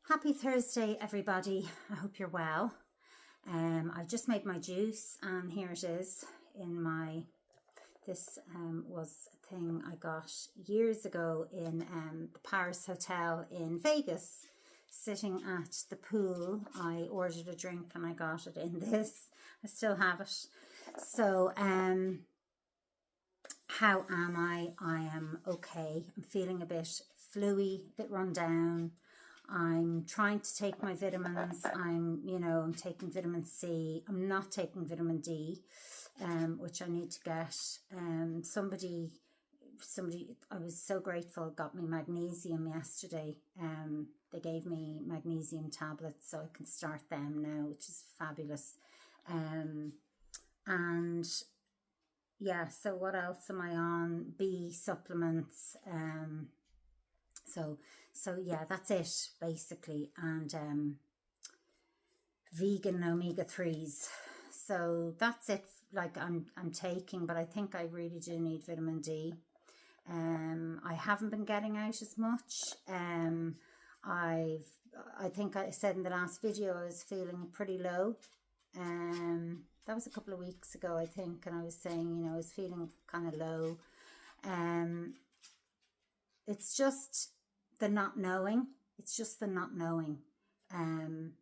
Happy Thursday, everybody. I hope you're well. I've just made my juice, and here it is in my. This was a thing I got years ago in the Paris Hotel in Vegas. Sitting at the pool, I ordered a drink and I got it in this. I still have it. So, how am I? I am okay. I'm feeling a bit fluey, a bit run down. I'm trying to take my vitamins. I'm taking vitamin C. I'm not taking vitamin D, which I need to get. Somebody, I was so grateful, got me magnesium yesterday. They gave me magnesium tablets, so I can start them now, which is fabulous. And yeah, so what else am I on? B supplements. So yeah, that's it basically, and vegan omega-3s. So that's it. Like I'm taking, but I think I really do need vitamin D. I haven't been getting out as much. I think I said in the last video I was feeling pretty low. That was a couple of weeks ago, I think, and I was saying, I was feeling kind of low. It's just the not knowing. It's just the not knowing. I'm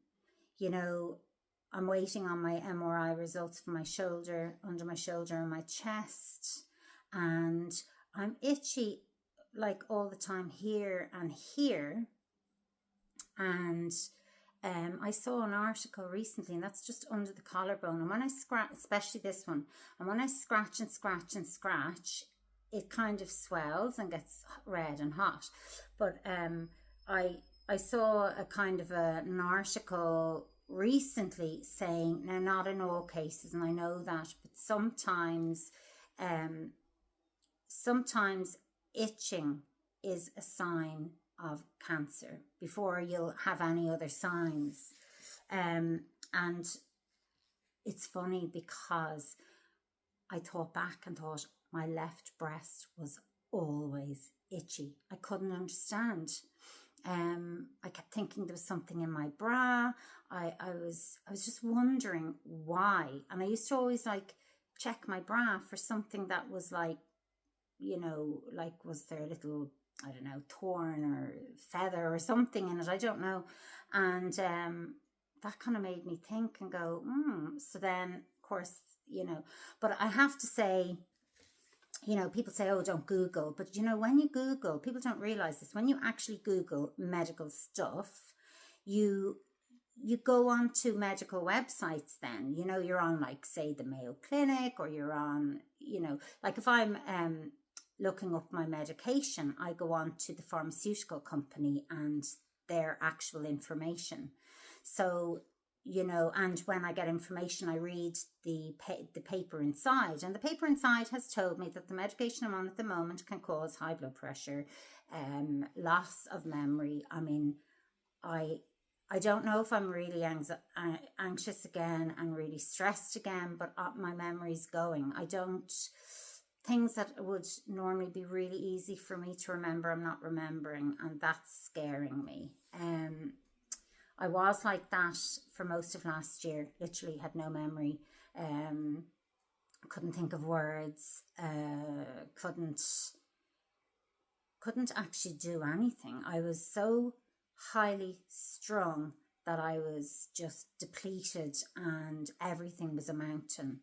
waiting on my MRI results for my shoulder, under my shoulder and my chest. And I'm itchy like all the time here and here. And I saw an article recently, and that's just under the collarbone. And when I scratch, especially this one, and when I scratch and scratch and scratch, it kind of swells and gets red and hot. But I saw a kind of an article recently saying, now not in all cases, and I know that, but sometimes itching is a sign of cancer before you'll have any other signs. And it's funny because I thought back and thought my left breast was always itchy. I couldn't understand. I kept thinking there was something in my bra. I was just wondering why. And I used to always check my bra for something that was was there a little, I don't know, thorn or feather or something in it, I don't know. And that kind of made me think and go, So then, of course, but I have to say, people say, oh, don't Google. But, when you Google, people don't realize this. When you actually Google medical stuff, you go on to medical websites then. You're on, say, the Mayo Clinic, or you're on, if I'm looking up my medication, I go on to the pharmaceutical company and their actual information. So, and when I get information, I read the paper inside. And the paper inside has told me that the medication I'm on at the moment can cause high blood pressure, loss of memory. I mean, I don't know if I'm really anxious again and really stressed again, but my memory's going. Things that would normally be really easy for me to remember, I'm not remembering, and that's scaring me. I was like that for most of last year, literally had no memory, couldn't think of words, couldn't actually do anything. I was so highly strung that I was just depleted and everything was a mountain.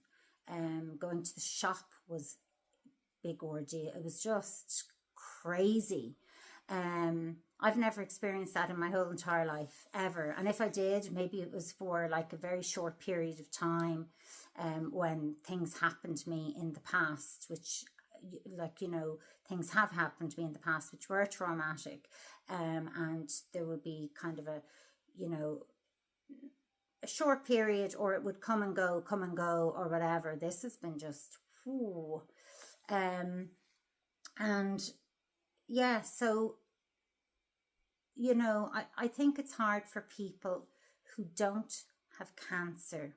Going to the shop was a big ordeal. It was just crazy. I've never experienced that in my whole entire life, ever. And if I did, maybe it was for a very short period of time, when things happened to me in the past, which, things have happened to me in the past, which were traumatic. And there would be kind of a short period, or it would come and go, or whatever. This has been just, and yeah, so, I think it's hard for people who don't have cancer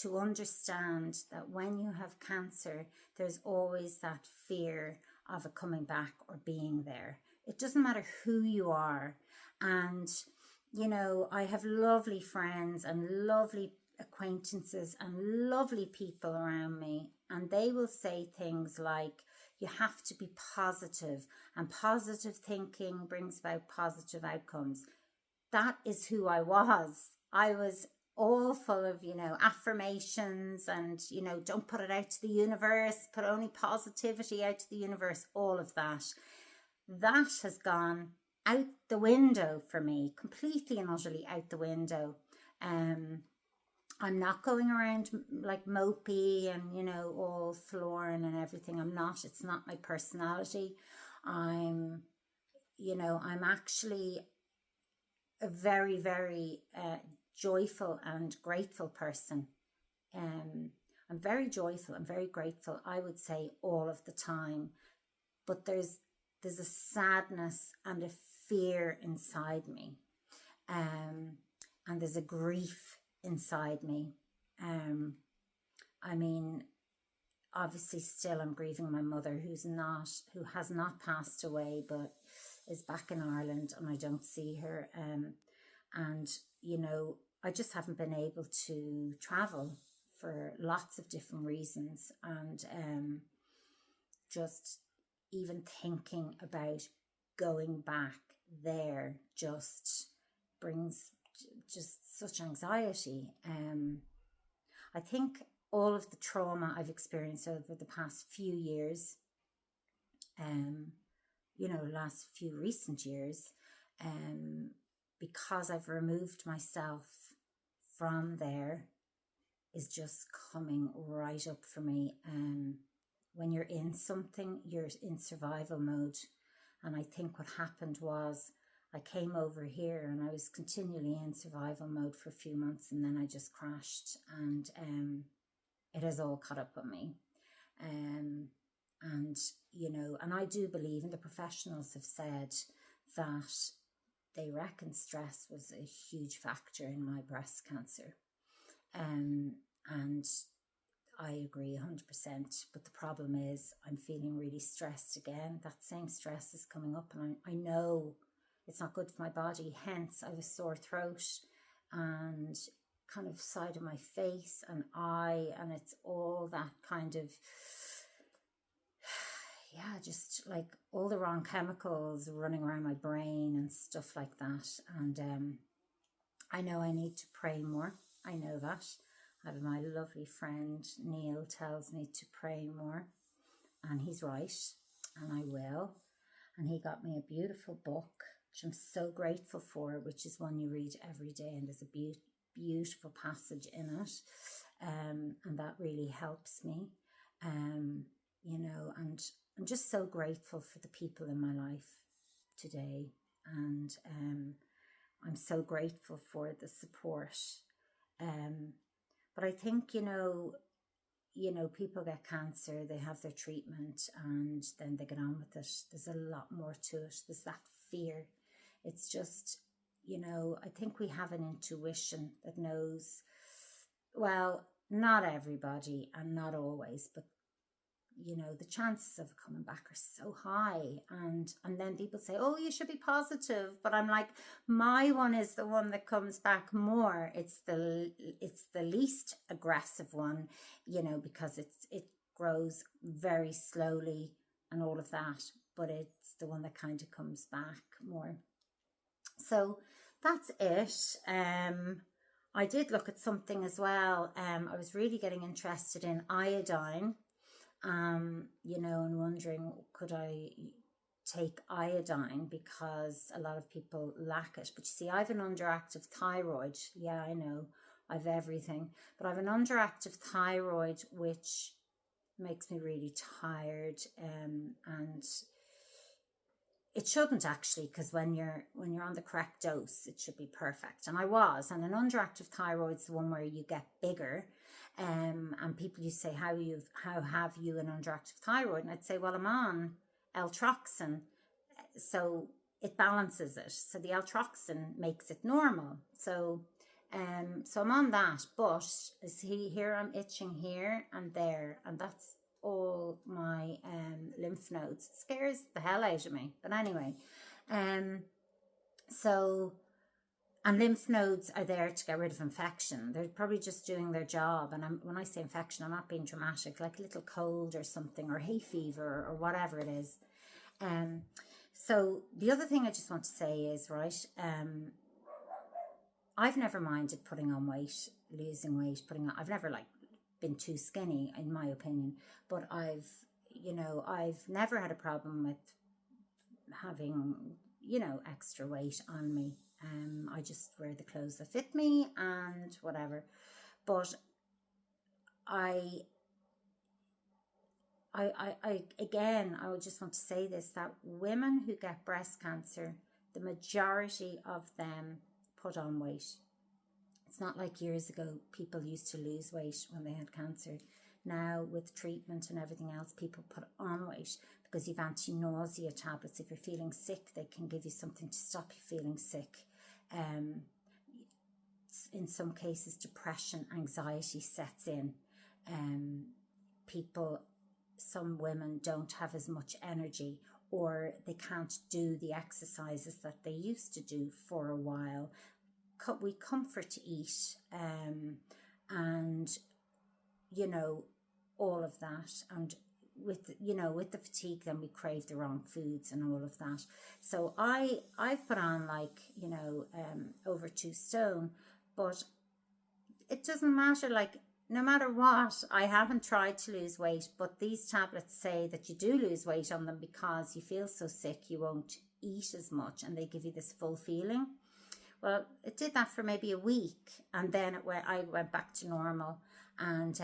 to understand that when you have cancer, there's always that fear of it coming back or being there. It doesn't matter who you are. And, I have lovely friends and lovely acquaintances and lovely people around me, and they will say things like, you have to be positive, and positive thinking brings about positive outcomes. That is who I was. I was all full of, affirmations and, don't put it out to the universe, put only positivity out to the universe, all of that. That has gone out the window for me, completely and utterly out the window. I'm not going around like mopey and, all flooring and everything. I'm not. It's not my personality. I'm actually a very, very joyful and grateful person. I'm very joyful. I'm very grateful, I would say, all of the time. But there's a sadness and a fear inside me. And there's a grief inside me. Obviously still I'm grieving my mother who has not passed away, but is back in Ireland, and I don't see her. I just haven't been able to travel for lots of different reasons. And just even thinking about going back there just brings just such anxiety. I think all of the trauma I've experienced over the past few years, last few recent years, because I've removed myself from there, is just coming right up for me. When you're in something, you're in survival mode. And I think what happened was I came over here and I was continually in survival mode for a few months, and then I just crashed, and it has all caught up with me. And I do believe, and the professionals have said that they reckon stress was a huge factor in my breast cancer. And I agree 100%. But the problem is I'm feeling really stressed again. That same stress is coming up, and I know it's not good for my body. Hence, I have a sore throat and kind of side of my face and eye, and it's all that kind of, just like all the wrong chemicals running around my brain and stuff like that. And I know I need to pray more. I know that. My lovely friend Neil tells me to pray more, and he's right, and I will. And he got me a beautiful book, which I'm so grateful for, which is one you read every day, and there's a beautiful passage in it, and that really helps me. And I'm just so grateful for the people in my life today, and I'm so grateful for the support. But I think, people get cancer, they have their treatment, and then they get on with it. There's a lot more to it. There's that fear. It's just, I think we have an intuition that knows, well, not everybody and not always, but the chances of coming back are so high. And then people say, oh, you should be positive. But I'm like, my one is the one that comes back more. It's the least aggressive one, because it grows very slowly and all of that. But it's the one that kind of comes back more. So that's it. I did look at something as well. I was really getting interested in iodine. And wondering, could I take iodine, because a lot of people lack it. But you see, I have an underactive thyroid. Yeah, I know, I have everything. But I have an underactive thyroid, which makes me really tired. And it shouldn't actually, because when you're on the correct dose, it should be perfect. And I was. And an underactive thyroid is the one where you get bigger. And people used to say, how have you an underactive thyroid? And I'd say, well, I'm on L-troxin, so it balances it. So the L-troxin makes it normal. So I'm on that. But here I'm itching here and there, and that's all my lymph nodes. It scares the hell out of me. But anyway, And lymph nodes are there to get rid of infection. They're probably just doing their job. And when I say infection, I'm not being dramatic, like a little cold or something, or hay fever, or whatever it is. So the other thing I just want to say is, right, I've never minded putting on weight, losing weight, I've never like been too skinny, in my opinion, but I've never had a problem with having, extra weight on me. I just wear the clothes that fit me and whatever. But I again, I would just want to say this, that women who get breast cancer, the majority of them put on weight. It's not like years ago people used to lose weight when they had cancer. Now with treatment and everything else, people put on weight because you've anti-nausea tablets. If you're feeling sick, they can give you something to stop you feeling sick. In some cases, depression, anxiety sets in. Some women don't have as much energy, or they can't do the exercises that they used to do for a while. We comfort to eat, and all of that, and with the fatigue, then we crave the wrong foods and all of that. So I've put on like over 2 stone, but it doesn't matter. Like, no matter what, I haven't tried to lose weight, but these tablets say that you do lose weight on them because you feel so sick you won't eat as much, and they give you this full feeling. Well, it did that for maybe a week, and then I went back to normal, and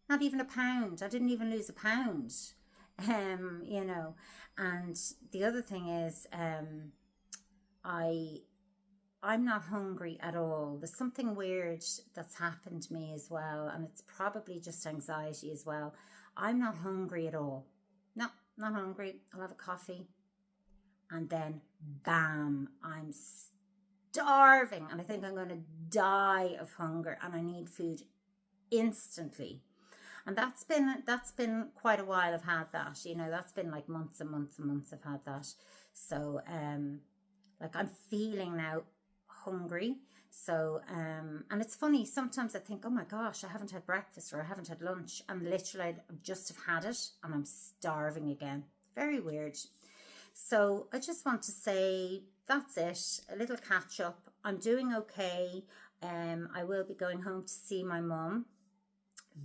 not even a pound. I didn't even lose a pound, And the other thing is, I'm not hungry at all. There's something weird that's happened to me as well, and it's probably just anxiety as well. I'm not hungry at all. No, not hungry. I'll have a coffee, and then bam, I'm starving, and I think I'm going to die of hunger, and I need food instantly. And that's been quite a while I've had that. That's been like months and months and months I've had that. So like, I'm feeling now hungry. So and it's funny, sometimes I think, oh my gosh, I haven't had breakfast or I haven't had lunch, and literally I just have had it and I'm starving again. Very weird. So I just want to say that's it, a little catch up. I'm doing okay. I will be going home to see my mum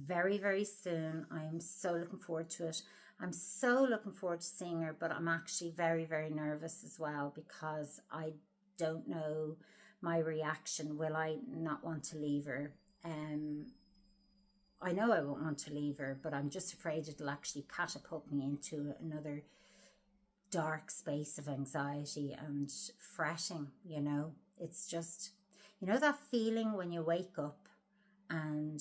very, very soon. I am so looking forward to it. I'm so looking forward to seeing her, but I'm actually very, very nervous as well, because I don't know my reaction. Will I not want to leave her? I know I won't want to leave her, but I'm just afraid it'll actually catapult me into another dark space of anxiety and fretting. It's just, that feeling when you wake up and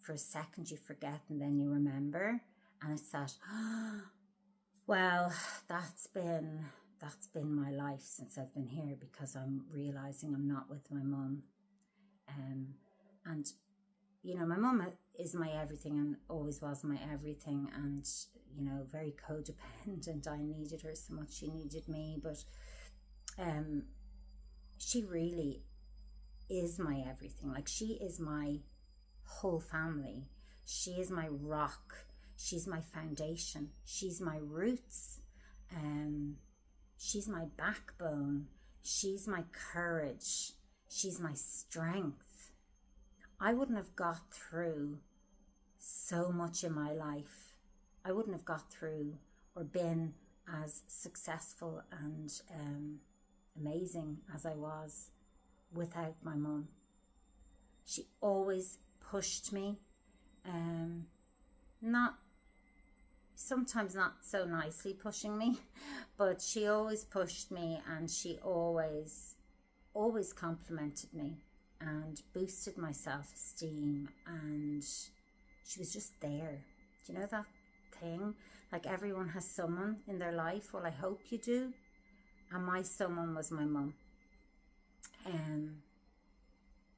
for a second you forget and then you remember, and it's that, well, that's been my life since I've been here, because I'm realizing I'm not with my mum. And my mum is my everything and always was my everything, and very codependent. I needed her so much, she needed me, but she really is my everything. Like, she is my whole family. She is my rock. She's my foundation. She's my roots. She's my backbone. She's my courage. She's my strength. I wouldn't have got through so much in my life. I wouldn't have got through or been as successful and amazing as I was without my mum. She always pushed me, sometimes not so nicely pushing me, but she always pushed me, and she always complimented me and boosted my self-esteem, and she was just there. Do you know that thing? Like, everyone has someone in their life. Well, I hope you do. And my someone was my mum.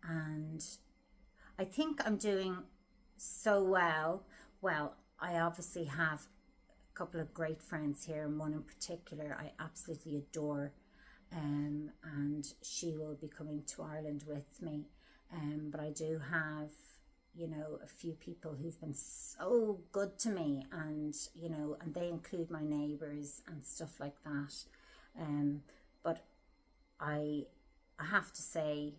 And I think I'm doing so well. Well, I obviously have a couple of great friends here, and one in particular I absolutely adore. And and she will be coming to Ireland with me. But I do have, you know, a few people who've been so good to me, and, you know, and they include my neighbours and stuff like that. But I have to say,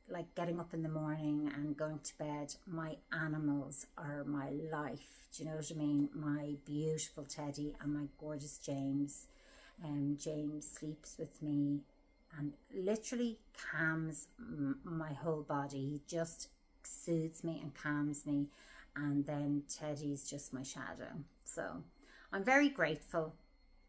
like, getting up in the morning and going to bed, my animals are my life. Do you know what I mean? My beautiful Teddy and my gorgeous James. James sleeps with me and literally calms my whole body. He just soothes me and calms me. And then Teddy's just my shadow. So I'm very grateful.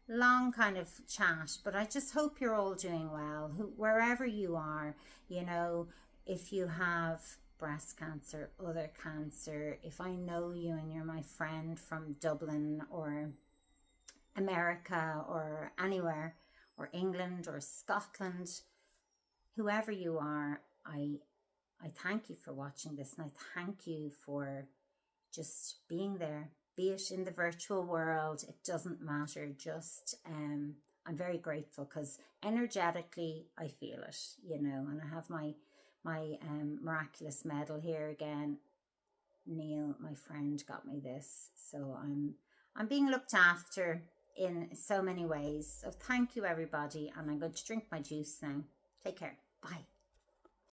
Long kind of chat, but I just hope you're all doing well, wherever you are. You know, if you have breast cancer, other cancer, if I know you and you're my friend from Dublin or America or anywhere, or England or Scotland, whoever you are, I thank you for watching this, and I thank you for just being there, be it in the virtual world, it doesn't matter. Just I'm very grateful, because energetically I feel it, you know, and I have my miraculous medal here again. Neil, my friend, got me this, so I'm being looked after in so many ways. So thank you, everybody, and I'm going to drink my juice now. Take care. Bye.